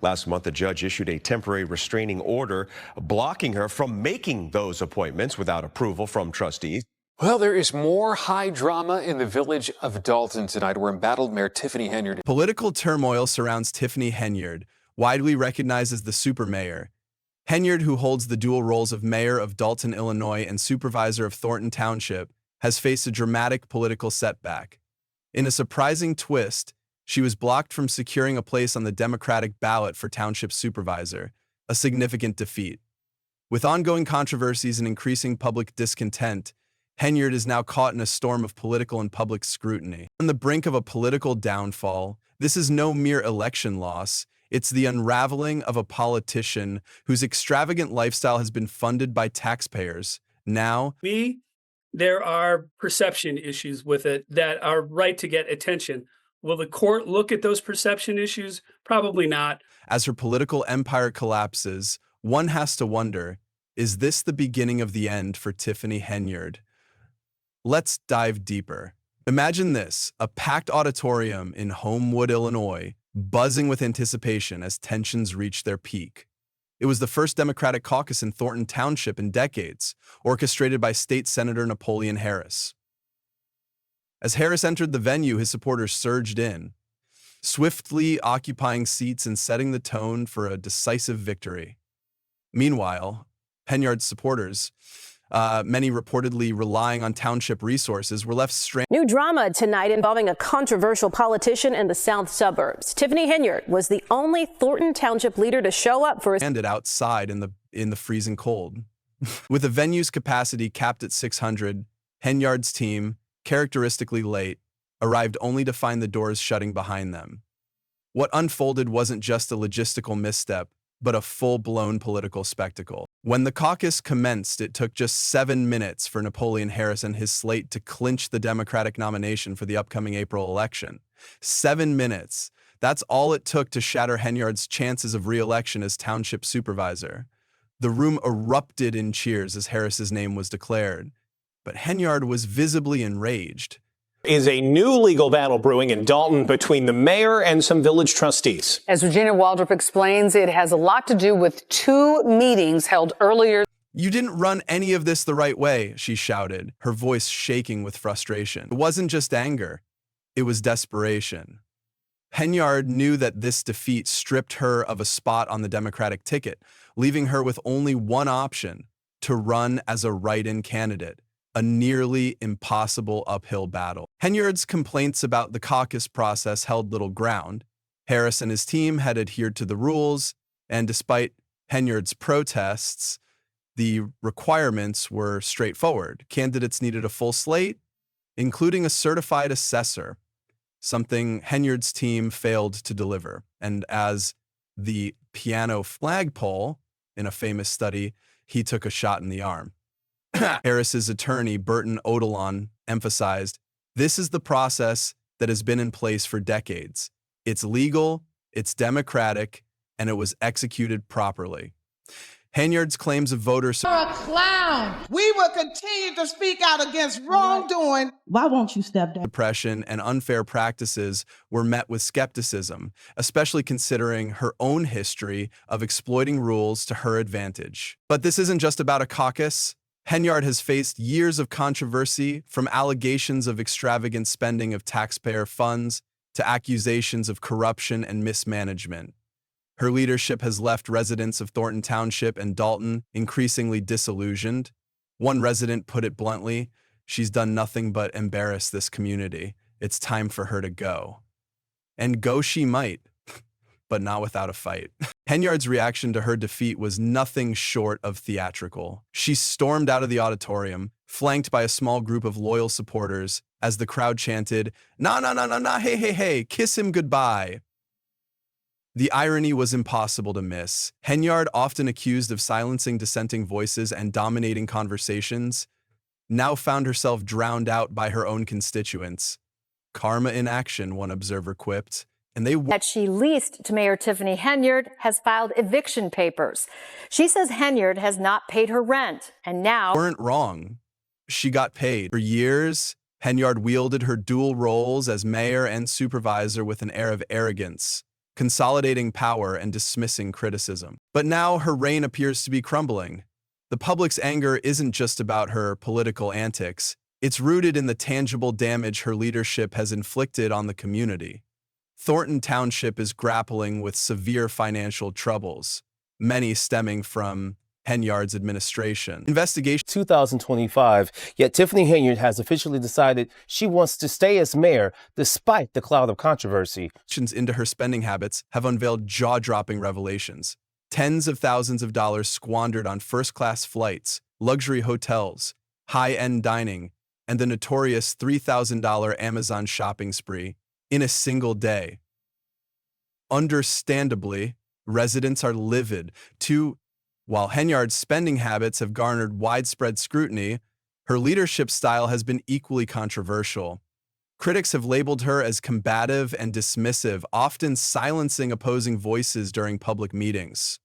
Last month, a judge issued a temporary restraining order blocking her from making those appointments without approval from trustees. Well, there is more high drama in the village of Dalton tonight, where embattled Mayor Tiffany Henyard. Political turmoil surrounds Tiffany Henyard, widely recognized as the super mayor. Henyard, who holds the dual roles of mayor of Dalton, Illinois, and supervisor of Thornton Township, has faced a dramatic political setback. In a surprising twist, she was blocked from securing a place on the Democratic ballot for township supervisor, a significant defeat. With ongoing controversies and increasing public discontent, Henyard is now caught in a storm of political and public scrutiny. On the brink of a political downfall, this is no mere election loss. It's the unraveling of a politician whose extravagant lifestyle has been funded by taxpayers. Now, there are perception issues with it that are right to get attention. Will the court look at those perception issues? Probably not. As her political empire collapses, one has to wonder, is this the beginning of the end for Tiffany Henyard? Let's dive deeper. Imagine this, a packed auditorium in Homewood, Illinois, buzzing with anticipation as tensions reach their peak. It was the first Democratic caucus in Thornton Township in decades, orchestrated by State Senator Napoleon Harris. As Harris entered the venue, his supporters surged in, swiftly occupying seats and setting the tone for a decisive victory. Meanwhile, Henyard's supporters, many reportedly relying on township resources, were left stranded. New drama tonight involving a controversial politician in the south suburbs. Tiffany Henyard was the only Thornton Township leader to show up for a outside in the freezing cold. With the venue's capacity capped at 600, Henyard's team, characteristically late, arrived only to find the doors shutting behind them. What unfolded wasn't just a logistical misstep, but a full-blown political spectacle. When the caucus commenced, it took just 7 minutes for Napoleon Harris and his slate to clinch the Democratic nomination for the upcoming April election. 7 minutes. That's all it took to shatter Henyard's chances of re-election as township supervisor. The room erupted in cheers as Harris's name was declared, but Henyard was visibly enraged. Is a new legal battle brewing in Dalton between the mayor and some village trustees. As Regina Waldrop explains, it has a lot to do with 2 meetings held earlier. "You didn't run any of this the right way," she shouted, her voice shaking with frustration. It wasn't just anger, it was desperation. Henyard knew that this defeat stripped her of a spot on the Democratic ticket, leaving her with only one option: to run as a write-in candidate. A nearly impossible uphill battle. Henyard's complaints about the caucus process held little ground. Harris and his team had adhered to the rules, and despite Henyard's protests, the requirements were straightforward. Candidates needed a full slate, including a certified assessor, something Henyard's team failed to deliver. And as the piano flagpole in a famous study, he took a shot in the arm. Harris's attorney, Burton Odilon, emphasized, "This is the process that has been in place for decades. It's legal, it's democratic, and it was executed properly." Henyard's claims of voter You're a clown. We will continue to speak out against wrongdoing. Why won't you step down? suppression and unfair practices were met with skepticism, especially considering her own history of exploiting rules to her advantage. But this isn't just about a caucus. Henyard has faced years of controversy, from allegations of extravagant spending of taxpayer funds to accusations of corruption and mismanagement. Her leadership has left residents of Thornton Township and Dalton increasingly disillusioned. One resident put it bluntly, "She's done nothing but embarrass this community. It's time for her to go." And go she might, but not without a fight. Henyard's reaction to her defeat was nothing short of theatrical. She stormed out of the auditorium, flanked by a small group of loyal supporters, as the crowd chanted, "Nah, nah, nah, nah, nah, hey, hey, hey, kiss him goodbye." The irony was impossible to miss. Henyard, often accused of silencing dissenting voices and dominating conversations, now found herself drowned out by her own constituents. Karma in action, one observer quipped. And that she leased to Mayor Tiffany Henyard has filed eviction papers. She says Henyard has not paid her rent, and now weren't wrong. She got paid. For years, Henyard wielded her dual roles as mayor and supervisor with an air of arrogance, consolidating power and dismissing criticism. But now her reign appears to be crumbling. The public's anger isn't just about her political antics. It's rooted in the tangible damage her leadership has inflicted on the community. Thornton Township is grappling with severe financial troubles, many stemming from Henyard's administration. Investigation 2025, yet Tiffany Henyard has officially decided she wants to stay as mayor despite the cloud of controversy. into her spending habits have unveiled jaw-dropping revelations. Tens of thousands of dollars squandered on first-class flights, luxury hotels, high-end dining, and the notorious $3,000 Amazon shopping spree in a single day. Understandably, residents are livid. While Henyard's spending habits have garnered widespread scrutiny, her leadership style has been equally controversial. Critics have labeled her as combative and dismissive, often silencing opposing voices during public meetings.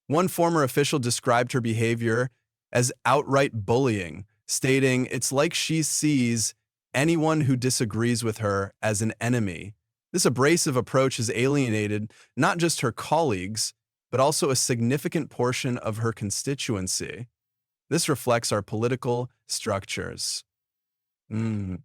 One former official described her behavior as outright bullying, stating it's like she sees anyone who disagrees with her as an enemy. This abrasive approach has alienated not just her colleagues, but also a significant portion of her constituency. This reflects our political structures. The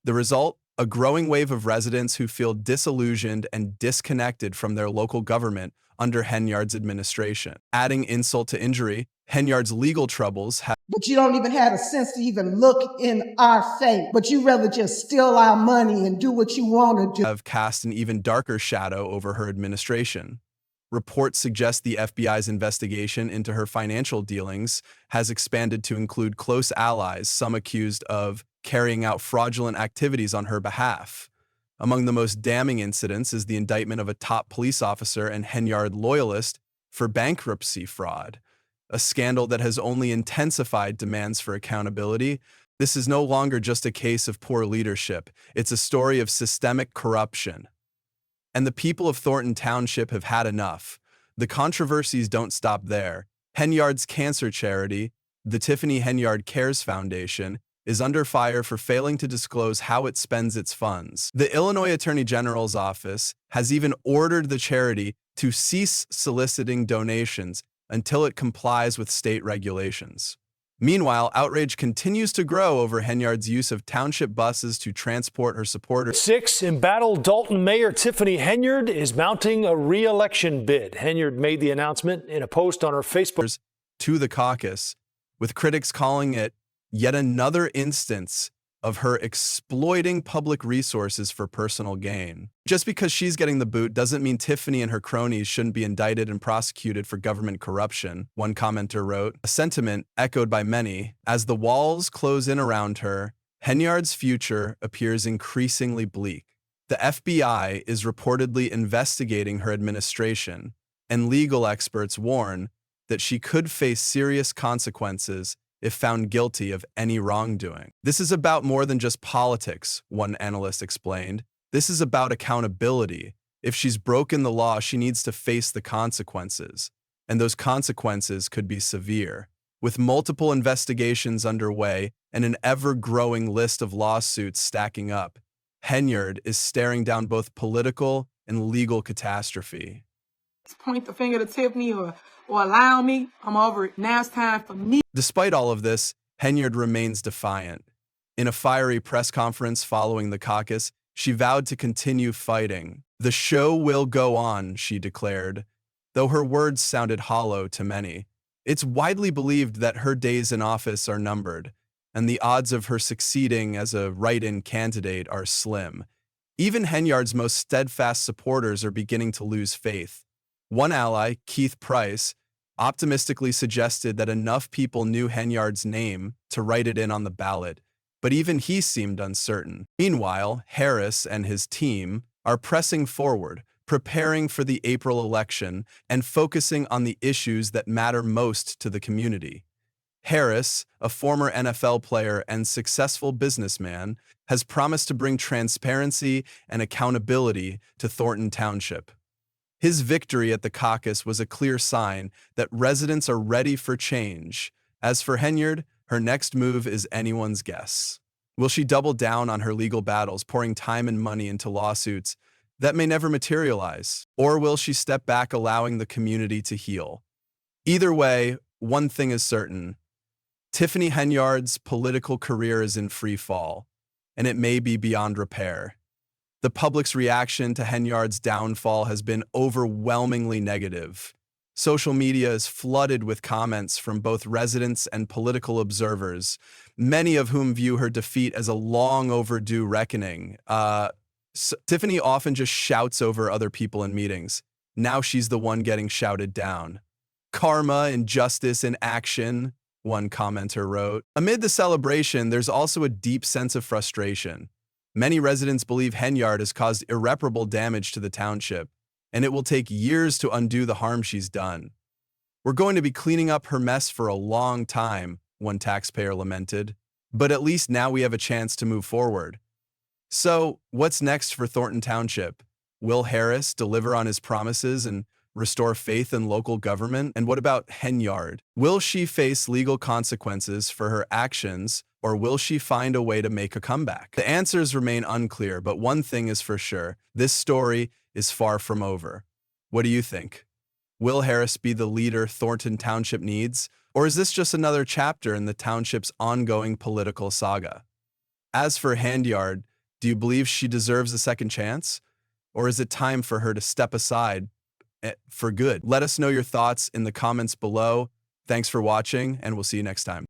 result? A growing wave of residents who feel disillusioned and disconnected from their local government under Henyard's administration. Adding insult to injury, Henyard's legal troubles have But you don't even have a sense to even look in our face. But you rather just steal our money and do what you want to do. cast an even darker shadow over her administration. Reports suggest the FBI's investigation into her financial dealings has expanded to include close allies, some accused of carrying out fraudulent activities on her behalf. Among the most damning incidents is the indictment of a top police officer and Henyard loyalist for bankruptcy fraud, a scandal that has only intensified demands for accountability. This is no longer just a case of poor leadership. It's a story of systemic corruption. And the people of Thornton Township have had enough. The controversies don't stop there. Henyard's cancer charity, the Tiffany Henyard Cares Foundation, is under fire for failing to disclose how it spends its funds. The Illinois Attorney General's office has even ordered the charity to cease soliciting donations until it complies with state regulations. Meanwhile, outrage continues to grow over Henyard's use of township buses to transport her supporters. 6, embattled Dalton Mayor Tiffany Henyard is mounting a re-election bid. Henyard made the announcement in a post on her Facebook to the caucus, with critics calling it yet another instance of her exploiting public resources for personal gain. Just because she's getting the boot doesn't mean Tiffany and her cronies shouldn't be indicted and prosecuted for government corruption, one commenter wrote, a sentiment echoed by many. As the walls close in around her, Henyard's future appears increasingly bleak. The FBI is reportedly investigating her administration, and legal experts warn that she could face serious consequences if found guilty of any wrongdoing. This is about more than just politics, one analyst explained. This is about accountability. If she's broken the law, she needs to face the consequences, and those consequences could be severe. With multiple investigations underway and an ever-growing list of lawsuits stacking up, Henyard is staring down both political and legal catastrophe. Point the finger to Tiffany or allow me. I'm over it. Now it's time for me. Despite all of this, Henyard remains defiant. In a fiery press conference following the caucus, she vowed to continue fighting. The show will go on, she declared, though her words sounded hollow to many. It's widely believed that her days in office are numbered, and the odds of her succeeding as a write-in candidate are slim. Even Henyard's most steadfast supporters are beginning to lose faith. One ally, Keith Price, optimistically suggested that enough people knew Henyard's name to write it in on the ballot, but even he seemed uncertain. Meanwhile, Harris and his team are pressing forward, preparing for the April election and focusing on the issues that matter most to the community. Harris, a former NFL player and successful businessman, has promised to bring transparency and accountability to Thornton Township. His victory at the caucus was a clear sign that residents are ready for change. As for Henyard, her next move is anyone's guess. Will she double down on her legal battles, pouring time and money into lawsuits that may never materialize? Or will she step back, allowing the community to heal? Either way, one thing is certain. Tiffany Henyard's political career is in free fall, and it may be beyond repair. The public's reaction to Henyard's downfall has been overwhelmingly negative. Social media is flooded with comments from both residents and political observers, many of whom view her defeat as a long overdue reckoning. Tiffany often just shouts over other people in meetings. Now she's the one getting shouted down. Karma, injustice, and action, one commenter wrote. Amid the celebration, there's also a deep sense of frustration. Many residents believe Henyard has caused irreparable damage to the township, and it will take years to undo the harm she's done. We're going to be cleaning up her mess for a long time, one taxpayer lamented. But at least now we have a chance to move forward. So, what's next for Thornton Township? Will Harris deliver on his promises and restore faith in local government? And what about Henyard? Will she face legal consequences for her actions, or will she find a way to make a comeback? The answers remain unclear, but one thing is for sure. This story is far from over. What do you think? Will Harris be the leader Thornton Township needs, or is this just another chapter in the township's ongoing political saga? As for Henyard, do you believe she deserves a second chance? Or is it time for her to step aside for good? Let us know your thoughts in the comments below. Thanks for watching, and we'll see you next time.